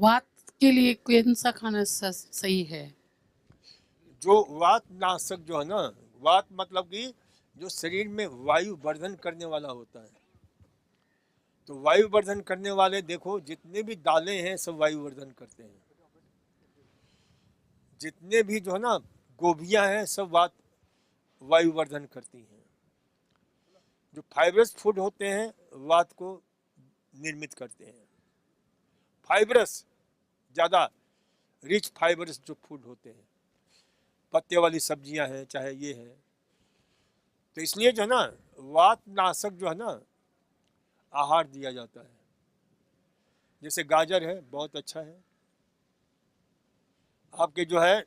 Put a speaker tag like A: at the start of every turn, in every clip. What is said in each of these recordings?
A: वात के लिए कौन सा खाना सही है?
B: जो वात नाशक जो है ना, वात मतलब कि जो शरीर में वायु वर्धन करने वाला होता है। तो वायु वर्धन करने वाले देखो जितने भी दालें हैं सब वायु वर्धन करते हैं। जितने भी जो है ना गोभियां हैं सब वायु वर्धन करती हैं। जो फाइबरस फूड होते हैं वात को निर्मित करते हैं। फाइबरस ज़्यादा रिच फाइबरस जो फूड होते हैं, पत्ते वाली सब्जियां हैं चाहे ये है, तो इसलिए जो है ना वात नाशक जो है ना आहार दिया जाता है। जैसे गाजर है बहुत अच्छा है आपके जो है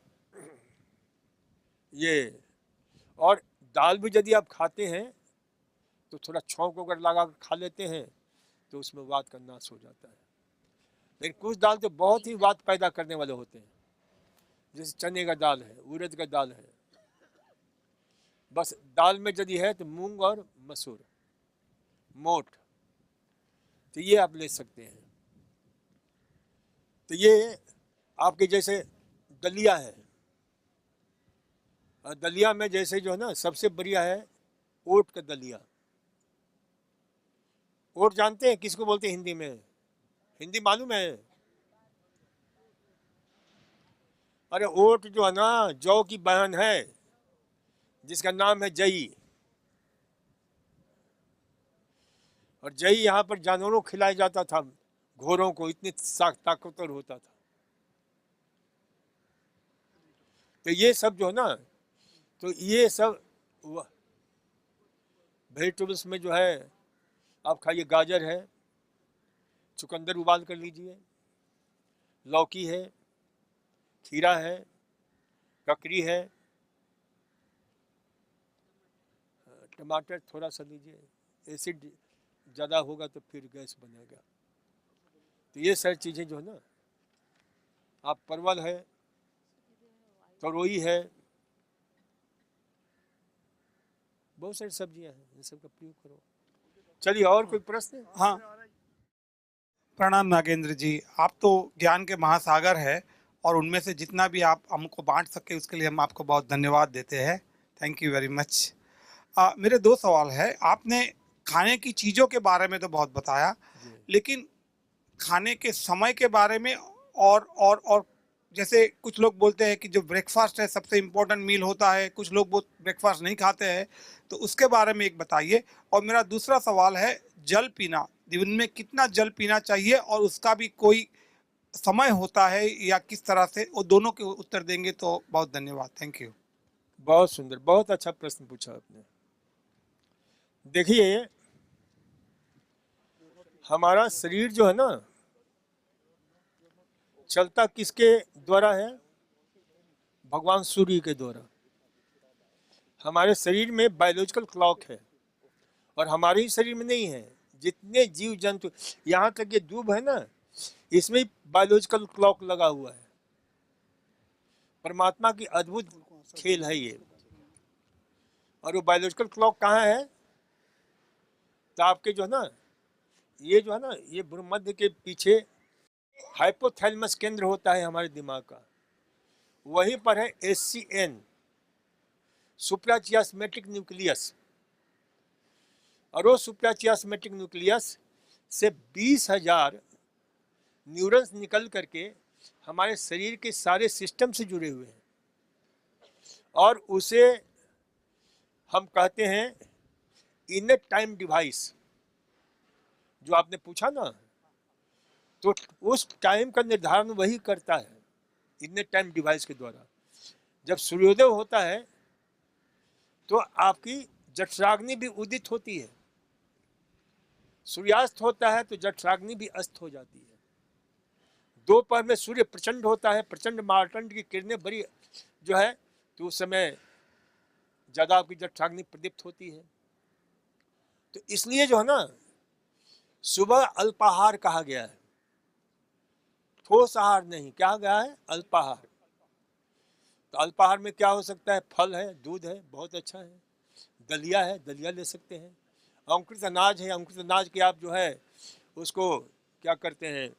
B: ये। और दाल भी यदि आप खाते हैं तो थोड़ा छौंक अगर लगा कर खा लेते हैं तो उसमें वात का नाश हो जाता है। लेकिन कुछ दाल तो बहुत ही वात पैदा करने वाले होते हैं, जैसे चने का दाल है, उड़द का दाल है। बस दाल में यदि है तो मूंग और मसूर, मोठ, तो ये आप ले सकते हैं। तो ये आपके जैसे दलिया है, और दलिया में जैसे जो है ना सबसे बढ़िया है ओट का दलिया। ओट जानते हैं किसको बोलते हैं हिंदी में? हिंदी मालूम है? अरे ओट जो है ना जौ की बहन है जिसका नाम है जई। और जई यहाँ पर जानवरों को खिलाया जाता था, घोड़ों को, इतनी ताकतवर होता था। तो ये सब जो है ना, तो ये सब वेजिटेबल्स में जो है आप खाइए। गाजर है, चुकंदर उबाल कर लीजिए, लौकी है, खीरा है, ककड़ी है, टमाटर थोड़ा सा लीजिए, एसिड ज़्यादा होगा तो फिर गैस बनेगा। तो ये सारी चीज़ें जो है ना, आप परवल है, तरोई है, बहुत सारी सब्जियां हैं, इन सब का प्रयोग करो। चलिए और कोई प्रश्न?
C: हाँ, प्रणाम नागेंद्र जी। आप तो ज्ञान के महासागर है और उनमें से जितना भी आप हमको बांट सके उसके लिए हम आपको बहुत धन्यवाद देते हैं। Thank you very much. मेरे दो सवाल है। आपने खाने की चीज़ों के बारे में तो बहुत बताया, लेकिन खाने के समय के बारे में और जैसे कुछ लोग बोलते हैं कि जो ब्रेकफास्ट है सबसे इम्पोर्टेंट मील होता है, कुछ लोग वो ब्रेकफास्ट नहीं खाते हैं, तो उसके बारे में एक बताइए। और मेरा दूसरा सवाल है जल पीना, दिन में कितना जल पीना चाहिए और उसका भी कोई समय होता है या किस तरह से, वो दोनों के उत्तर देंगे तो बहुत धन्यवाद। Thank you.
B: बहुत सुंदर, बहुत अच्छा प्रश्न पूछा आपने। देखिए हमारा शरीर जो है ना चलता किसके द्वारा है? भगवान सूर्य के द्वारा। हमारे शरीर में बायोलॉजिकल क्लॉक है, और हमारे ही शरीर में नहीं है, जितने जीव जंतु, यहाँ तक ये दूब है ना, इसमें बायोलॉजिकल क्लॉक लगा हुआ है। परमात्मा की अद्भुत खेल है ये। और वो बायोलॉजिकल क्लॉक कहाँ है? तो आपके जो है ना ये जो है ना ये भ्रूमध्य के पीछे हाइपोथैलेमस केंद्र होता है हमारे दिमाग का, वहीं पर है SCN, सुप्राचियास्मेटिक न्यूक्लियस। और वो सुप्राचियास्मेटिक न्यूक्लियस से 20,000 न्यूरॉन्स निकल करके हमारे शरीर के सारे सिस्टम से जुड़े हुए हैं। और उसे हम कहते हैं इनर टाइम डिवाइस। जो आपने पूछा ना, तो उस टाइम का निर्धारण वही करता है इनर टाइम डिवाइस के द्वारा। जब सूर्योदय होता है तो आपकी जठराग्नि भी उदित होती है, सूर्यास्त होता है तो जठराग्नि भी अस्त हो जाती है। दोपहर में सूर्य प्रचंड होता है, प्रचंड मार्तंड की किरणें बड़ी जो है, तो उस समय ज़्यादा आपकी जठराग्नि प्रदीप्त होती है। तो इसलिए जो है ना सुबह अल्पाहार कहा गया है, ठोस आहार नहीं, क्या गया है? अल्पाहार। तो अल्पाहार में क्या हो सकता है? फल है, दूध है, बहुत अच्छा है, दलिया है, दलिया ले सकते हैं, अंकुरित अनाज है, अंकुरित अनाज के आप जो है उसको क्या करते हैं,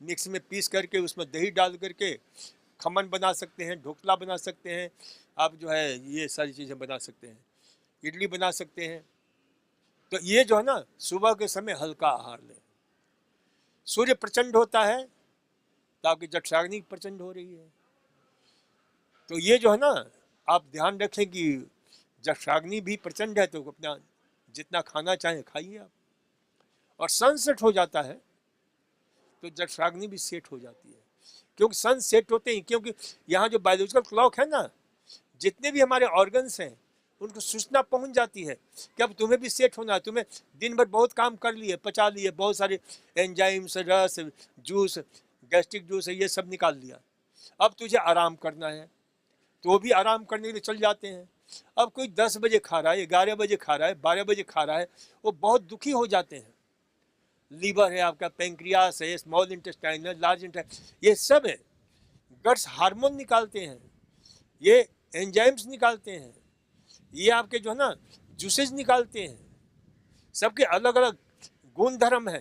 B: मिक्स में पीस करके उसमें दही डाल करके खमन बना सकते हैं, ढोकला बना सकते हैं, आप जो है ये सारी चीज़ें बना सकते हैं, इडली बना सकते हैं। तो ये जो है ना, सुबह के समय हल्का आहार लें। सूर्य प्रचंड होता है तो आपकी जठराग्नि प्रचंड हो रही है, तो ये जो है ना, आप ध्यान रखें कि जठराग्नि भी प्रचंड है, तो अपना जितना खाना चाहें खाइए आप। और सन सेट हो जाता है तो जठराग्नि भी सेट हो जाती है, क्योंकि सन सेट होते ही, क्योंकि यहाँ जो बायोलॉजिकल क्लॉक है ना, जितने भी हमारे ऑर्गन्स हैं उनको सूचना पहुंच जाती है कि अब तुम्हें भी सेट होना है। तुम्हें दिन भर बहुत काम कर लिए, पचा लिए, बहुत सारे एंजाइम्स, रस, जूस, गैस्ट्रिक जूस है, ये सब निकाल लिया, अब तुझे आराम करना है, तो वो भी आराम करने के लिए चल जाते हैं। अब कोई 10 बजे खा रहा है, 11 बजे खा रहा है, 12 बजे खा रहा है, वो बहुत दुखी हो जाते हैं। लीवर है आपका, पेंक्रियास है, स्मॉल इंटेस्टाइन है, लार्ज इंटेस्टाइन, ये सब है, गट्स हार्मोन निकालते हैं, ये एंजाइम्स निकालते हैं, ये आपके जो है ना जूसेस निकालते हैं, सबके अलग अलग गुण धर्म है।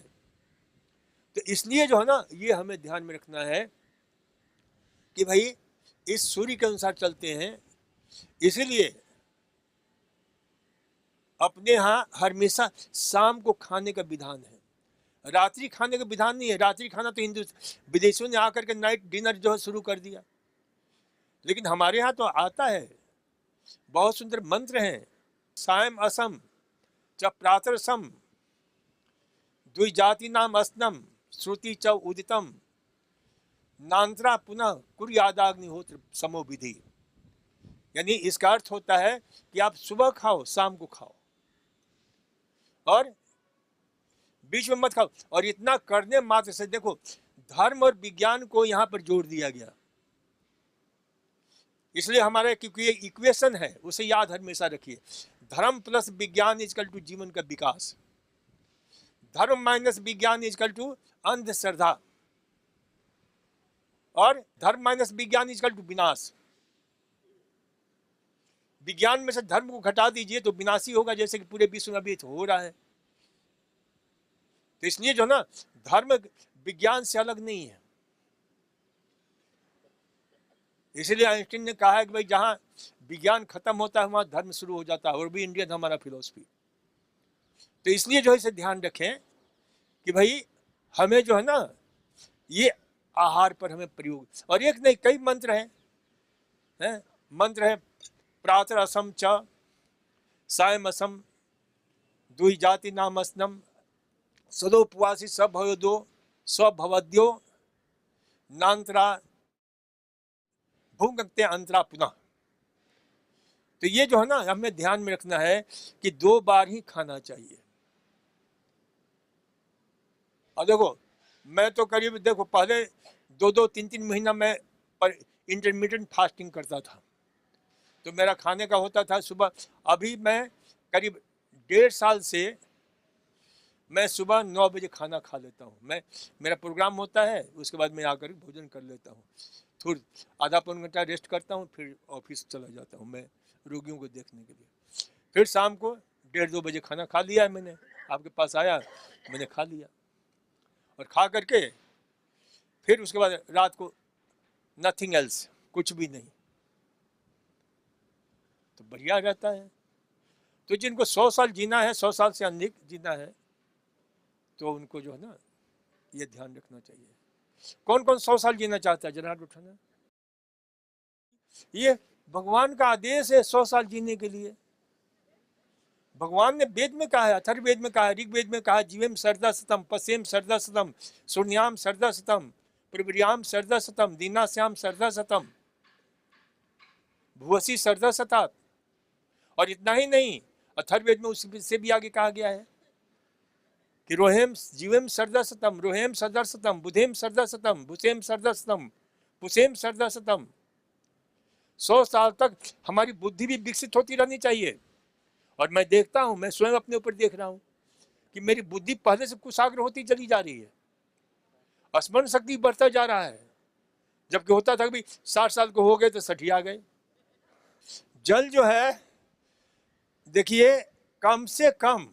B: तो इसलिए जो है ना, ये हमें ध्यान में रखना है कि भाई इस सूर्य के अनुसार चलते हैं। इसीलिए अपने यहाँ हमेशा शाम को खाने का विधान है, रात्रि खाने का विधान नहीं है। रात्रि खाना तो विदेशियों ने आकर के नाइट डिनर जो है शुरू कर दिया, लेकिन हमारे यहाँ तो आता है, बहुत सुंदर मंत्र हैं। सायं असम च प्रातः सम द्विजाति नाम अस्नम श्रुति च उदितम नांतरा पुनः कुर्यादाग्निहोत्र समो विधि। यानी इसका अर्थ होता है कि आप सुबह खाओ, शाम को खाओ, और बीच में मत खाओ। और इतना करने मात्र से देखो, धर्म और विज्ञान को यहाँ पर जोड़ दिया गया। इसलिए हमारा क्योंकि ये इक्वेशन है, उसे याद हमेशा रखिए, धर्म प्लस विज्ञान इजकल टू जीवन का विकास, धर्म माइनस विज्ञान इजकल टू अंधश्रद्धा, और धर्म माइनस विज्ञान इजकल टू विनाश। विज्ञान में से धर्म को घटा दीजिए तो विनाशी होगा, जैसे कि पूरे विश्व में अभी हो रहा है। तो इसलिए जो ना, धर्म विज्ञान से अलग नहीं है। इसलिए आइंस्टीन ने कहा है कि भाई जहां विज्ञान खत्म होता है वहां धर्म शुरू हो जाता है, और भी इंडियन हमारा फिलोसफी। तो इसलिए जो है इसे ध्यान रखें कि भाई हमें जो है ना, ये आहार पर हमें प्रयोग, और एक नहीं कई मंत्र हैं, मंत्र है प्रातः असम च सायं असम द्विजाति नाम अस्नम सदोपवासी सभवदो स्वभवद्यो नांतरा भूंगते अंतरा पुनः। तो ये जो है ना, हमें ध्यान में रखना है कि 2 बार ही खाना चाहिए। और देखो, मैं तो करीब देखो पहले 2-2, 3-3 महीना मैं पर इंटरमीडिएट फास्टिंग करता था, तो मेरा खाने का होता था सुबह। अभी मैं करीब 1.5 साल से मैं सुबह 9 बजे खाना खा लेता हूँ। मेरा प्रोग्राम होता है, उसके बाद मैं आकर भोजन कर लेता हूँ, थोड़ी आधा पौन घंटा रेस्ट करता हूँ, फिर ऑफिस चला जाता हूँ मैं रोगियों को देखने के लिए। फिर शाम को 1:30-2 बजे खाना खा लिया है मैंने, आपके पास आया, मैंने खा लिया, और खा करके फिर उसके बाद रात को नथिंग एल्स, कुछ भी नहीं, तो बढ़िया रहता है। तो जिनको 100 साल जीना है, 100 साल से अधिक जीना है, तो उनको जो है ना ये ध्यान रखना चाहिए। कौन कौन 100 साल जीना चाहता है, जरा हाथ उठाना। ये भगवान का आदेश है 100 साल जीने के लिए। भगवान ने वेद में कहा है, अथर्ववेद में कहा है, ऋग्वेद में कहा है, जीवेम सरदा शतम, पश्येम सरदा शतम, शून्याम सरदा शतम, प्रविर्याम सरदा शतम, दीनाश्याम सरदा शतम, भुवसी सरदा शतात। और इतना ही नहीं, अथर्ववेद में उससे भी आगे कहा गया है कि रोहेम जीवेम सरदा शतम, रोहेम सरदा शतम, बुधेम सरदा शतम, भुसेम सरदा शतम, पुसेम सरदा शतम। 100 साल तक हमारी बुद्धि भी विकसित होती रहनी चाहिए। और मैं देखता हूं, मैं स्वयं अपने ऊपर देख रहा हूं कि मेरी बुद्धि पहले से कुशाग्र होती चली जा रही है, स्मरण शक्ति बढ़ता जा रहा है। जबकि होता था कि 60 साल को हो गए तो सठिया गए। जल जो है, देखिए, कम से कम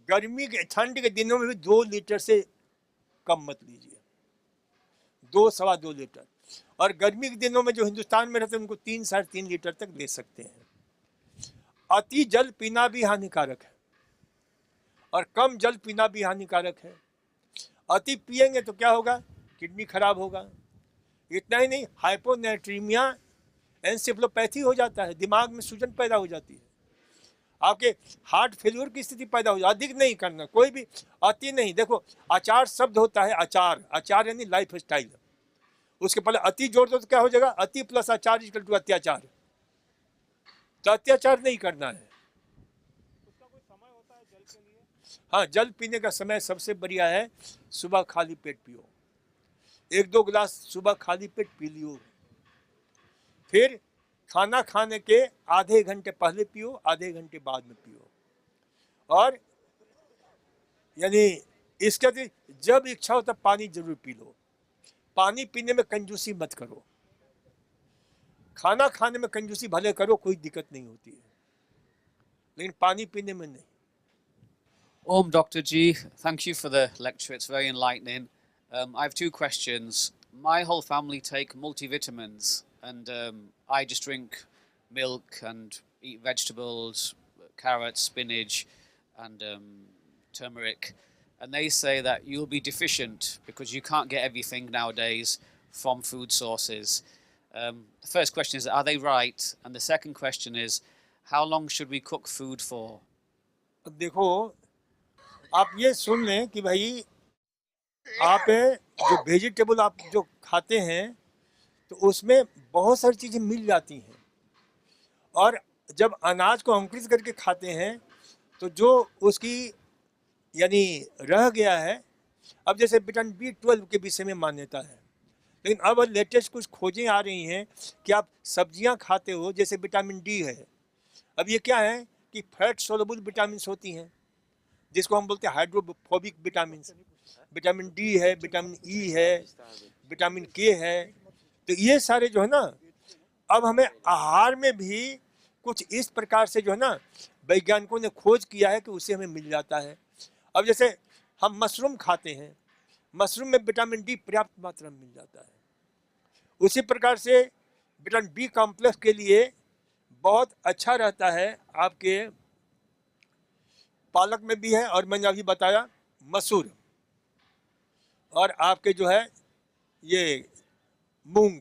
B: गर्मी के ठंड के दिनों में भी 2 लीटर से कम मत लीजिए, 2-2.25 लीटर। और गर्मी के दिनों में जो हिंदुस्तान में रहते हैं उनको 3-3.5 लीटर तक ले सकते हैं। अति जल पीना भी हानिकारक है और कम जल पीना भी हानिकारक है। अति पिएंगे तो क्या होगा, किडनी खराब होगा। इतना ही नहीं, हाइपोनेट्रीमिया एन्सेफेलोपैथी हो जाता है, दिमाग में सूजन पैदा हो जाती है, आपके हार्ट फेल्यूर की स्थिति पैदा हो जाती है। अधिक नहीं करना, कोई भी अति नहीं। देखो आचार शब्द होता है, आचार, आचार यानी लाइफ स्टाइल, उसके पहले अति जोड़ दो तो क्या हो जाएगा, अति प्लस आचार इक्वल टू अत्याचार। तो अत्याचार नहीं करना है।
C: उसका कोई समय होता है जल के लिए?
B: हाँ, जल पीने का समय सबसे बढ़िया है, सुबह खाली पेट पियो, 1-2 गिलास सुबह खाली पेट पी लियो। फिर खाना खाने के आधे घंटे पहले पियो, आधे घंटे बाद में पियो। और यानी इसके जब इच्छा हो तब पानी जरूर पी लो। पानी पीने में कंजूसी मत करो, खाना खाने में कंजूसी भले करो, कोई दिक्कत नहीं होती है, लेकिन पानी पीने में नहीं।
D: Om Dr. G, thank you for the lecture. It's very enlightening. I have 2 questions. My whole family take multivitamins, and I just drink milk and eat vegetables, carrots, spinach, and turmeric. And they say that you'll be deficient because you can't get everything nowadays from food sources. The first question is, are they right? And the second question is, how long should we cook food for?
B: अब देखो, आप ये सुन लें कि भाई आप जो vegetable आप जो खाते हैं तो उसमें बहुत सारी चीज़ें मिल जाती हैं, और जब अनाज को अंकुरित करके खाते हैं तो जो उसकी यानी रह गया है, अब जैसे विटामिन B12 के विषय में मान्यता है, लेकिन अब लेटेस्ट कुछ खोजें आ रही हैं कि आप सब्जियां खाते हो, जैसे विटामिन D है। अब ये क्या है कि फैट सोलबल विटामिन होती हैं, जिसको हम बोलते हैं हाइड्रोफोबिक विटामिन। विटामिन D है, विटामिन E है, विटामिन K है। तो ये सारे जो है ना, अब हमें आहार में भी कुछ इस प्रकार से जो है ना वैज्ञानिकों ने खोज किया है कि उससे हमें मिल जाता है। अब जैसे हम मशरूम खाते हैं, मशरूम में विटामिन D पर्याप्त मात्रा में मिल जाता है। उसी प्रकार से विटामिन B कॉम्प्लेक्स के लिए बहुत अच्छा रहता है, आपके पालक में भी है, और मैंने अभी बताया मसूर, और आपके जो है ये मूंग,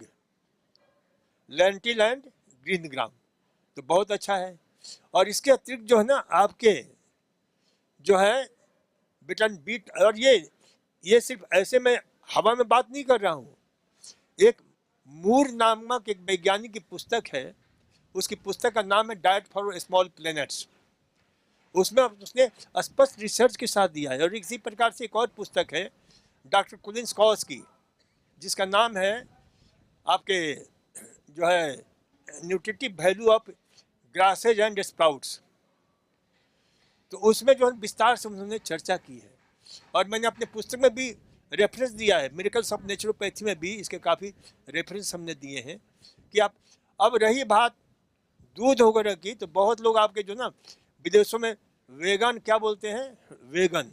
B: लेंटिल एंड ग्रीन ग्राम, तो बहुत अच्छा है। और इसके अतिरिक्त जो है ना आपके जो है विटामिन B, और ये सिर्फ ऐसे मैं हवा में बात नहीं कर रहा हूँ। एक मूर नामक एक वैज्ञानिक की पुस्तक है, उसकी पुस्तक का नाम है डाइट फॉर स्मॉल प्लैनेट्स। उसमें उसने स्पष्ट रिसर्च के साथ दिया है। और इसी प्रकार से एक और पुस्तक है डॉक्टर कुलिंस्कॉस की, जिसका नाम है आपके जो है nutritive value of grasses and sprouts. तो उसमें जो है विस्तार से उन्होंने चर्चा की है, और मैंने अपने पुस्तक में भी रेफरेंस दिया है, मिरेकल्स ऑफ नेचुरोपैथी में भी इसके काफ़ी रेफरेंस हमने दिए हैं कि आप। अब रही बात दूध वगैरह की, तो बहुत लोग आपके जो ना विदेशों में वेगन क्या बोलते हैं, वीगन,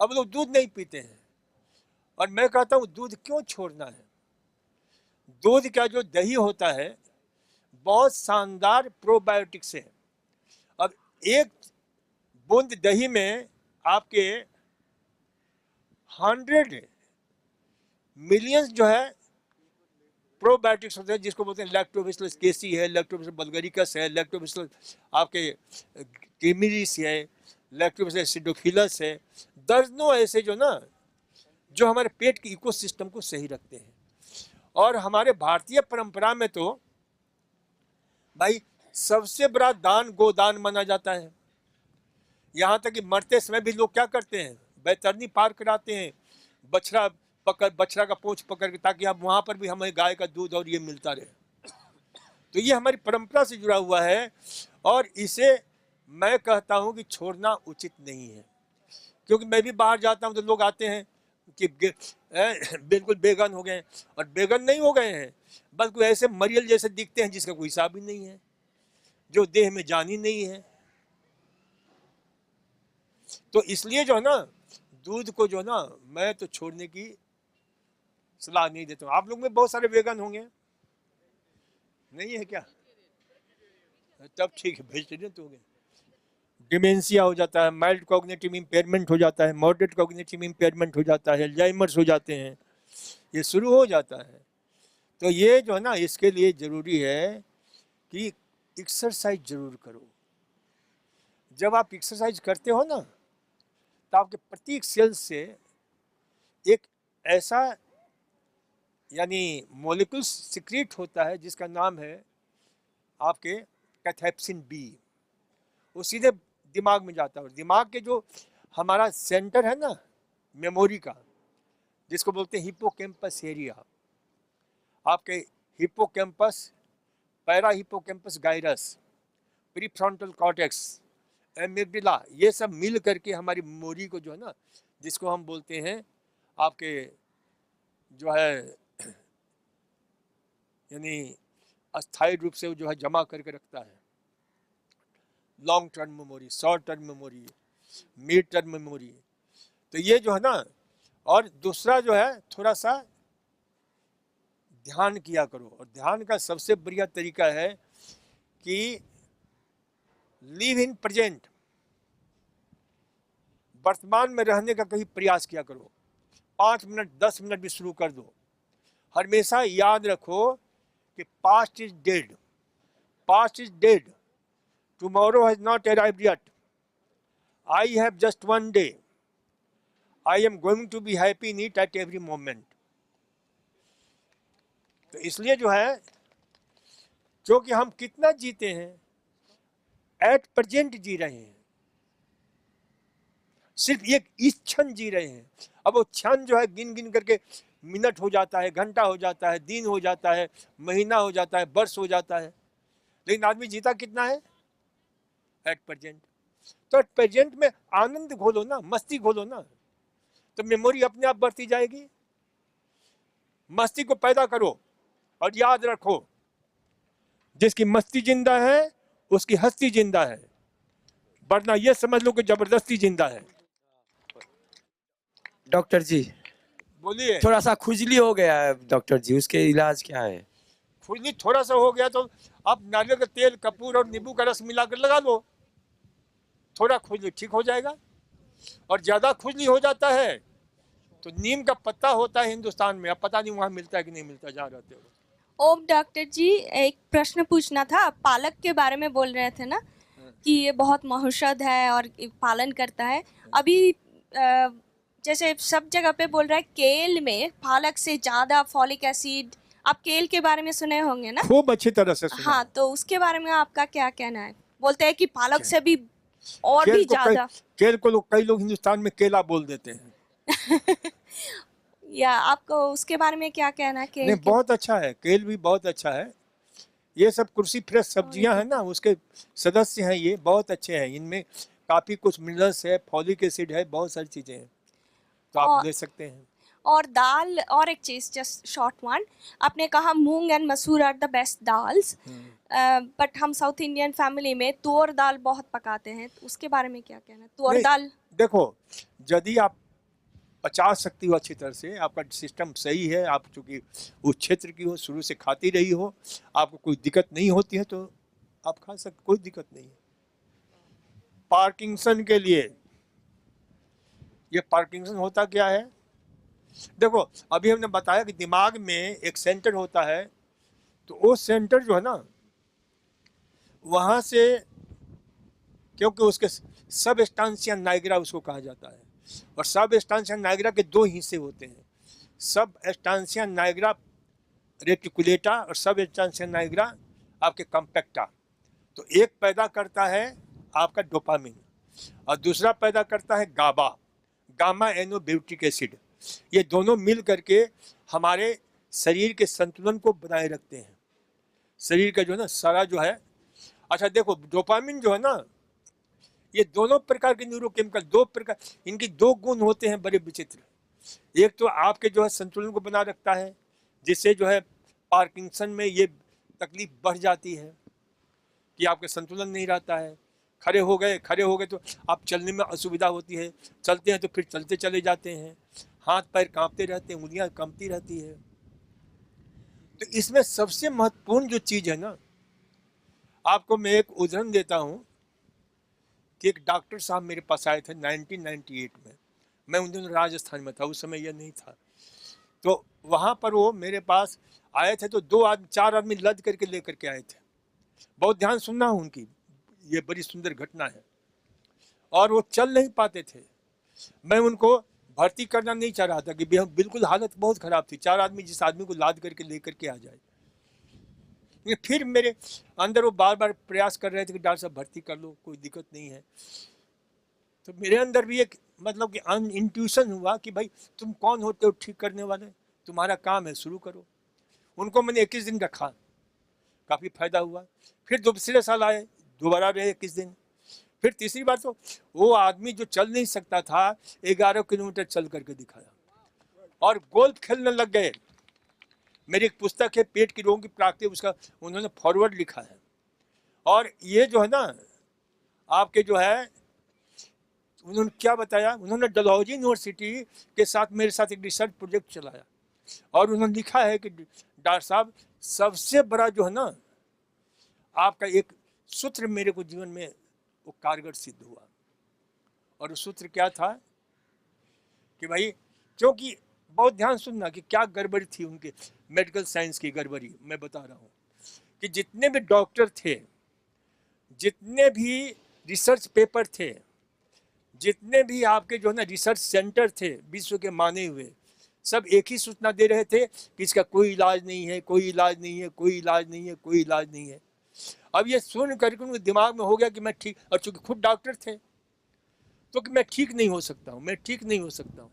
B: अब लोग दूध नहीं पीते हैं। और मैं कहता हूँ दूध क्यों छोड़ना है। दूध का जो दही होता है बहुत शानदार प्रोबायोटिक्स है। अब एक बूंद दही में आपके 100 मिलियंस जो है प्रोबायोटिक्स होते हैं, जिसको बोलते हैं लैक्टोबैसिलस केसी है, लैक्टोबैसिलस बल्गरिकस है, लैक्टोबैसिलस आपके टीमिरिस है, लैक्टोबैसिलस एसिडोफिलस है। दर्जनों ऐसे जो ना जो हमारे पेट के इकोसिस्टम को सही रखते हैं। और हमारे भारतीय परंपरा में तो भाई सबसे बड़ा दान गोदान माना जाता है। यहाँ तक कि मरते समय भी लोग क्या करते हैं, बैतरनी पार कराते हैं, बछड़ा का पूंछ पकड़ के, ताकि अब वहाँ पर भी हमें गाय का दूध और ये मिलता रहे। तो ये हमारी परंपरा से जुड़ा हुआ है, और इसे मैं कहता हूँ कि छोड़ना उचित नहीं है। क्योंकि मैं भी बाहर जाता हूँ तो लोग आते हैं कि बिल्कुल बेगन हो गए, और बेगन नहीं हो गए हैं, बल्कि ऐसे मरियल जैसे दिखते हैं जिसका कोई हिसाब ही नहीं है, जो देह में जान ही नहीं है। तो इसलिए जो है ना, दूध को जो है ना, मैं तो छोड़ने की सलाह नहीं देता हूँ। आप लोग में बहुत सारे वेगन होंगे, नहीं है क्या? तब ठीक है, वेजिटेरियन तो हो गए। डिमेंशिया हो जाता है, माइल्ड कॉग्निटिव इम्पेयरमेंट हो जाता है, मॉडरेट कॉग्निटिव इम्पेयरमेंट हो जाता है, अल्जाइमर्स हो जाते हैं, ये शुरू हो जाता है। तो ये जो है ना, इसके लिए ज़रूरी है कि एक्सरसाइज जरूर करो। जब आप एक्सरसाइज करते हो ना, तो आपके प्रत्येक सेल से एक ऐसा यानी मॉलिक्यूल सिक्रीट होता है जिसका नाम है आपके कैथेप्सिन बी। वो सीधे दिमाग में जाता है, और दिमाग के जो हमारा सेंटर है ना मेमोरी का, जिसको बोलते हैं हिप्पोकैम्पस एरिया, आपके hippocampus, para hippocampus gyrus, prefrontal cortex, amygdala, ये सब मिल करके हमारी मेमोरी को जो है ना, जिसको हम बोलते हैं आपके जो है यानी अस्थायी रूप से जो है जमा करके रखता है। Long term memory, short term memory, mid term memory. तो ये जो है ना, और दूसरा जो है थोड़ा सा ध्यान किया करो। और ध्यान का सबसे बढ़िया तरीका है कि लिव इन प्रेजेंट, वर्तमान में रहने का कहीं प्रयास किया करो। 5 मिनट 10 मिनट भी शुरू कर दो। हमेशा याद रखो कि past is dead, past is dead, tomorrow has not arrived yet, I have just one day, I am going to be happy in it at every moment. तो इसलिए जो है, क्योंकि हम कितना जीते हैं, एट प्रेजेंट जी रहे हैं, सिर्फ एक इस क्षण जी रहे हैं। अब वो क्षण जो है गिन गिन करके मिनट हो जाता है, घंटा हो जाता है, दिन हो जाता है, महीना हो जाता है, वर्ष हो जाता है, लेकिन आदमी जीता कितना है? At present. तो एट प्रेजेंट में आनंद घोलो ना, मस्ती घोलो ना, तो मेमोरी अपने आप बढ़ती जाएगी। मस्ती को पैदा करो, और याद रखो जिसकी मस्ती जिंदा है उसकी हस्ती जिंदा है, वरना ये समझ लो कि जबरदस्ती जिंदा है।
E: डॉक्टर जी,
B: बोलिए।
E: थोड़ा सा खुजली हो गया है डॉक्टर जी, उसके इलाज क्या है?
B: खुजली थोड़ा सा हो गया तो आप नारियल का तेल, कपूर और नींबू का रस मिलाकर लगा लो, थोड़ा खुजली ठीक हो जाएगा। और ज्यादा खुजली हो जाता है तो नीम का पत्ता होता है हिंदुस्तान में, अब पता नहीं वहां मिलता है कि नहीं मिलता, जा रहते हो।
F: ओम डॉक्टर जी, एक प्रश्न पूछना था। आप पालक के बारे में बोल रहे थे ना कि ये बहुत महौषध है और पालन करता है। अभी जैसे सब जगह पे बोल रहा है केल में पालक से ज़्यादा फॉलिक एसिड, आप केल के बारे में सुने होंगे ना?
B: खूब अच्छी तरह से सुना।
F: हाँ, तो उसके बारे में आपका क्या कहना है? बोलते हैं कि पालक से भी और
B: केल
F: भी
B: को
F: ज़्यादा।
B: केल को कई लोग हिंदुस्तान में केला बोल देते हैं।
F: या आपको उसके बारे में क्या कहना है? केल
B: नहीं,
F: के
B: बहुत अच्छा है, केल भी बहुत अच्छा है। ये सब कृषि फ्रेश सब्जियां हैं ना, उसके सदस्य हैं, ये बहुत अच्छे हैं। इनमें काफी कुछ मिनरल्स है, फॉलिक एसिड है, बहुत सारी चीजें हैं, तो आप
F: और-
B: ले सकते हैं।
F: और दाल, और एक चीज़ जस्ट शॉर्ट वन, आपने कहा moong and masoor are the best dals, but हम साउथ इंडियन फैमिली में तुअर दाल बहुत पकाते हैं, तो उसके बारे में क्या कहना है? तुअर
B: नहीं,
F: दाल
B: देखो, यदि आप पचा सकती हो अच्छी तरह से, आपका सिस्टम सही है, आप चूंकि उस क्षेत्र की हो, शुरू से खाती रही हो, आपको कोई दिक्कत नहीं होती है, तो आप खा सकते, कोई दिक्कत नहीं है। पार्किंसन के लिए, ये पार्किंसन होता क्या है? देखो, अभी हमने बताया कि दिमाग में एक सेंटर होता है, तो वो सेंटर जो है ना, वहां से, क्योंकि उसके सब स्टांसिया नाइग्रा उसको कहा जाता है, और सब स्टांसिया नाइग्रा के दो हिस्से होते हैं, सब स्टांसिया नाइग्रा रेटिकुलेटा और सब स्टांसिया नाइग्रा आपके कॉम्पैक्टा। तो एक पैदा करता है आपका डोपामिन, और दूसरा पैदा करता है गाबा, गामा एनोब्यूटिक एसिड। ये दोनों मिल करके हमारे शरीर के संतुलन को बनाए रखते हैं, शरीर का जो है ना सारा जो है। अच्छा देखो, डोपामिन जो है ना, ये दोनों प्रकार के न्यूरोकेमिकल, दो प्रकार, इनकी दो गुण होते हैं बड़े विचित्र। एक तो आपके जो है संतुलन को बना रखता है, जिससे जो है पार्किंसन में ये तकलीफ बढ़ जाती है कि आपके संतुलन नहीं रहता है, खड़े हो गए तो आप चलने में असुविधा होती है, चलते हैं तो फिर चलते चले जाते हैं, हाथ पैर कांपते रहते हैं, उंगलियां कांपती रहती है। तो इसमें सबसे महत्वपूर्ण जो चीज है ना, आपको मैं एक उदाहरण देता हूं कि एक डॉक्टर साहब मेरे पास आए थे 1998 में। मैं उन दिनों राजस्थान में था, उस समय यह नहीं था। तो वहां पर वो मेरे पास आए थे तो 4 आदमी लद करके लेकर के आए थे। बहुत ध्यान सुनना उनकी, ये बड़ी सुंदर घटना है। और वो चल नहीं पाते थे। मैं उनको भर्ती करना नहीं चाह रहा था कि बिल्कुल हालत बहुत खराब थी, 4 आदमी जिस आदमी को लाद करके लेकर के आ जाए। फिर मेरे अंदर वो बार बार प्रयास कर रहे थे कि डॉक्टर साहब भर्ती कर लो, कोई दिक्कत नहीं है। तो मेरे अंदर भी एक मतलब कि इंट्यूशन हुआ कि भाई तुम कौन होते हो ठीक करने वाले, तुम्हारा काम है, शुरू करो। उनको मैंने 21 दिन रखा, काफ़ी फायदा हुआ। फिर दूसरे साल आए, दोबारा रहे 21 दिन। फिर तीसरी बार तो वो आदमी जो चल नहीं सकता था 11 किलोमीटर चल करके दिखाया और गोल्फ खेलने लग गए। मेरी एक पुस्तक है पेट की रोगों की प्राकृतिक, उसका उन्होंने फॉरवर्ड लिखा है। और ये जो है ना आपके जो है, उन्होंने क्या बताया, उन्होंने डलहौजी यूनिवर्सिटी के साथ मेरे साथ एक रिसर्च प्रोजेक्ट चलाया और उन्होंने लिखा है कि डॉक्टर साहब सबसे बड़ा जो है ना आपका एक सूत्र मेरे को जीवन में वो कारगर सिद्ध हुआ। और वो सूत्र क्या था कि भाई, क्योंकि बहुत ध्यान सुनना कि क्या गड़बड़ी थी उनके मेडिकल साइंस की गड़बड़ी मैं बता रहा हूँ कि जितने भी डॉक्टर थे, जितने भी रिसर्च पेपर थे, जितने भी आपके जो है ना रिसर्च सेंटर थे विश्व के माने हुए, सब एक ही सूचना दे रहे थे कि इसका कोई इलाज नहीं है, कोई इलाज नहीं है, कोई इलाज नहीं है, कोई इलाज नहीं है। अब ये सुन करके उनके दिमाग में हो गया कि मैं ठीक, और चूंकि खुद डॉक्टर थे तो कि मैं ठीक नहीं हो सकता हूँ, मैं ठीक नहीं हो सकता हूँ।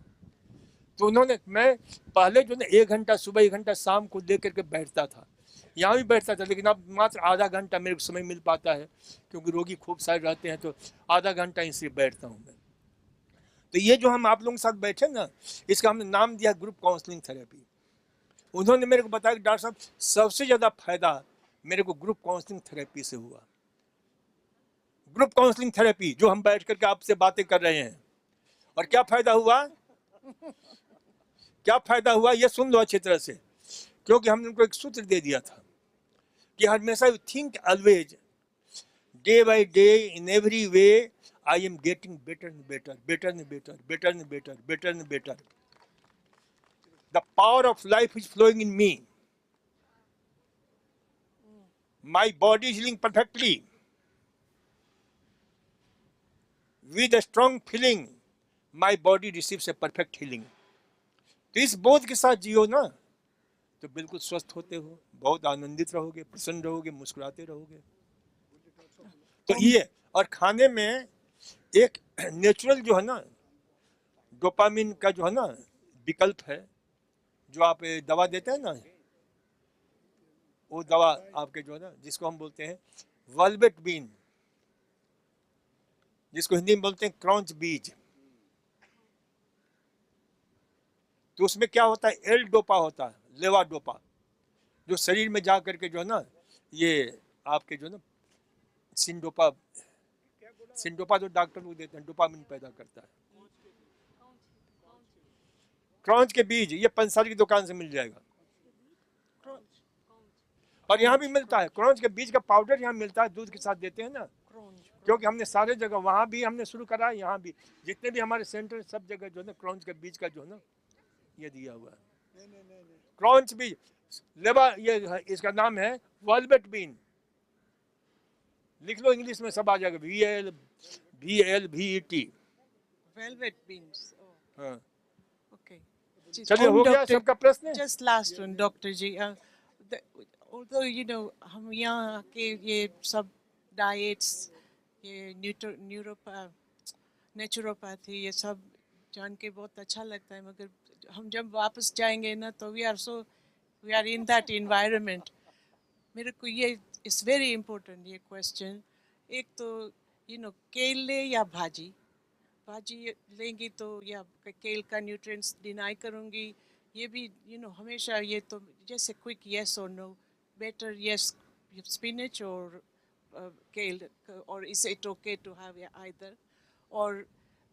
B: तो उन्होंने, मैं पहले जो ना 1 घंटा सुबह 1 घंटा शाम को दे करके बैठता था, यहाँ भी बैठता था, लेकिन अब मात्र आधा घंटा मेरे को समय मिल पाता है क्योंकि रोगी खूब सारे रहते हैं, तो आधा घंटा इसी बैठता हूँ मैं। तो ये जो हम आप लोगों के साथ बैठे ना, इसका हमने नाम दिया ग्रुप काउंसलिंग थेरेपी। उन्होंने मेरे को बताया कि डॉक्टर साहब सबसे ज़्यादा फायदा मेरे को ग्रुप काउंसलिंग थेरेपी से हुआ। ग्रुप काउंसलिंग थेरेपी जो हम बैठ करके आपसे बातें कर रहे हैं, और क्या फायदा हुआ, क्या फायदा हुआ ये सुन लो अच्छी तरह से, क्योंकि हमने उनको एक सूत्र दे दिया था कि हमेशा you think always day by day in every way I am getting better and better, better and better, better and better, better and better. The power of life is flowing in me, my body is healing perfectly with a strong feeling my body receives a perfect healing। तो इस बोध के साथ जियो ना तो बिल्कुल स्वस्थ होते हो, बहुत आनंदित रहोगे, प्रसन्न रहोगे, मुस्कुराते रहोगे। तो ये, और खाने में एक नेचुरल जो है ना डोपामिन का जो है ना विकल्प है, जो आप दवा देते हैं ना, वो दवा आपके जो है ना जिसको हम बोलते हैं वेलवेट बीन, जिसको हिंदी में बोलते हैं क्रॉन्च बीज। तो उसमें क्या होता है, एल डोपा होता है, लेवा डोपा, जो शरीर में जा करके जो है ना ये आपके जो है ना सिंडोपा, सिंडोपा जो डॉक्टर लोग देते हैं डोपामिन पैदा करता है। क्रॉन्च के बीज ये पंसारी की दुकान से मिल जाएगा, और यहाँ भी मिलता है। क्रॉन्च के बीज का पाउडर यहाँ मिलता है, दूध के साथ देते हैं ना, क्योंकि हमने सारे जगह, वहाँ भी हमने शुरू करा है, यहाँ भी जितने भी हमारे सेंटर सब जगह जो है ना क्रॉन्च के बीज का जो है ना ये दिया हुआ है। क्रॉन्च बीज लेवा, ये इसका नाम है वेलवेट बीन, लिख लो इंग्लिश में सब आ जाएगा, VLVET।
G: Velvet beans. Oh,
B: हाँ,
G: okay.
B: चलिए हो गया सबका प्रश्न।
G: Just last one, Dr. Ji. Although हम यहाँ के ये सब diets, ये नेचुरोपैथी ये सब जान के बहुत अच्छा लगता है, मगर हम जब वापस जाएंगे ना तो we are in that environment। मेरे को ये इट्स वेरी इम्पोर्टेंट ये क्वेश्चन। एक तो केले या भाजी लेंगी तो या केल का न्यूट्रिएंट्स डिनाई करूँगी, ये भी हमेशा ये तो जैसे क्विक येस और नो, बेटर येस स्पिनच और kale, or is it okay to have either? और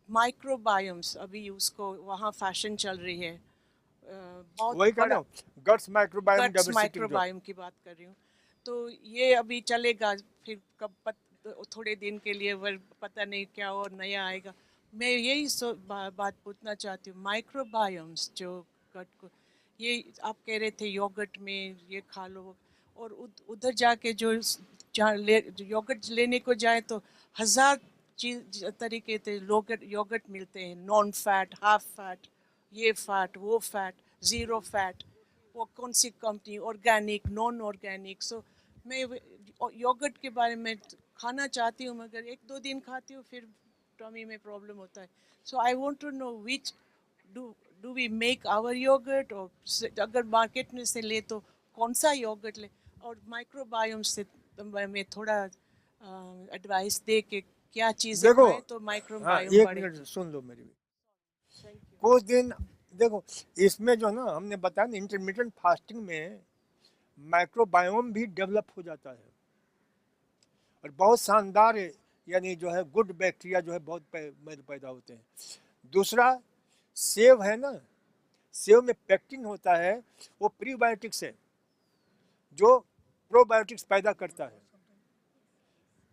G: माइक्रोबायोम्स अभी उसको वहाँ फैशन चल रही है, बहुत
B: वही कहा ना, guts microbiome
G: guts
B: diversity
G: microbiome की बात कर रही हूँ। तो ये अभी चलेगा, फिर कब थोड़े दिन के लिए, वो पता नहीं क्या और नया आएगा। मैं यही बात पूछना चाहती हूँ, माइक्रोबायोम्स जो गट को, ये आप कह रहे थे योगर्ट में ये खा लो, और उधर जाके जो योगर्ट लेने को जाए तो 1000 चीज तरीके से योगर्ट मिलते हैं, नॉन फैट, हाफ फैट, ये फैट, वो फैट, ज़ीरो फैट, वो कौन सी कंपनी, ऑर्गेनिक, नॉन ऑर्गेनिक। सो मैं योगर्ट के बारे में खाना चाहती हूँ, मगर 1-2 दिन खाती हूँ फिर टमी में प्रॉब्लम होता है। So I want to know which do we make our yoghurt, और अगर मार्केट में से ले तो कौन सा योगर्ट ले, और माइक्रोबायोम से मैं थोड़ा एडवाइस दे के क्या चीज़ें
B: देखो,
G: खाएं तो माइक्रोबायोम
B: एक
G: बढ़े।
B: मिनट सुन लो मेरी कुछ दिन। देखो, इसमें जो है ना, हमने बताया ना, इंटरमिटेंट फास्टिंग में माइक्रोबायोम भी डेवलप हो जाता है, और बहुत शानदार यानी जो है गुड बैक्टीरिया जो है बहुत पैदा होते हैं। दूसरा, सेव है ना, सेव में पेक्टिन होता है, वो प्रीबायोटिक्स है जो प्रोबायोटिक्स पैदा करता है।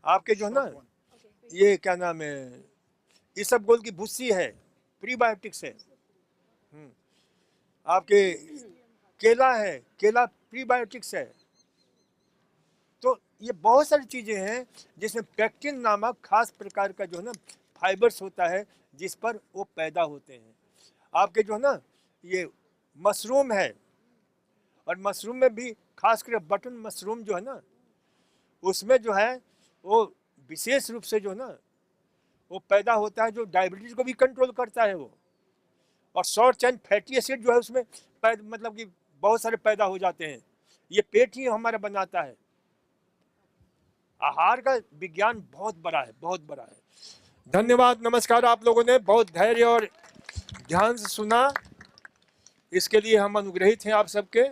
B: आपके जो है ना, ये क्या नाम है, इसबगोल की भुस्सी है, प्रीबायोटिक्स है। आपके केला है, केला प्रीबायोटिक्स है। तो ये बहुत सारी चीजें हैं जिसमें पेक्टिन नामक खास प्रकार का जो है ना फाइबर्स होता है, जिस पर वो पैदा होते हैं। आपके जो है ना, ये मशरूम है, और मशरूम में भी खासकर बटन मशरूम जो है ना, उसमें जो है वो विशेष रूप से जो है ना वो पैदा होता है, जो डायबिटीज को भी कंट्रोल करता है वो। और शॉर्ट चेन फैटी एसिड जो है उसमें मतलब कि बहुत सारे पैदा हो जाते हैं। ये पेट ही हमारा बनाता है। आहार का विज्ञान बहुत बड़ा है, बहुत बड़ा है। धन्यवाद, नमस्कार। आप लोगों ने बहुत धैर्य और ध्यान से सुना, इसके लिए हम अनुग्रहित हैं आप सबके।